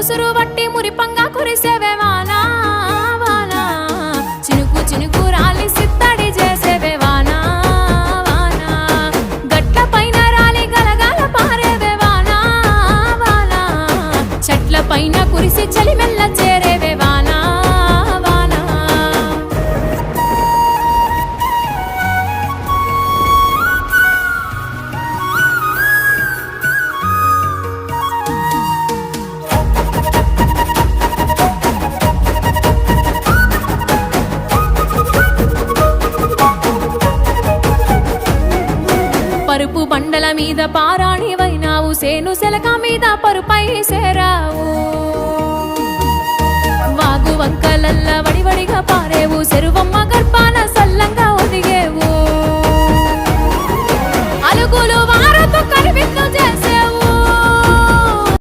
ముసురు వట్టి మురిపంగా కురిసేవే వానా వానా చినుకు చినుకు రాలి సిత్తడి చేసేవే వానా వానా గట్ల పైన రాలి గలగాల పారేవే వానా వానా చెట్ల పైన కురిసి చలి మెల్ల చేరేవే వానా వానా పరుపు బండల మీద పారాణివైనావు సేను సెలక మీద పరుపై సేరావు వాగు వంకలల్ల వడివడిగా పారేవు చెరువమ్మ గర్భాన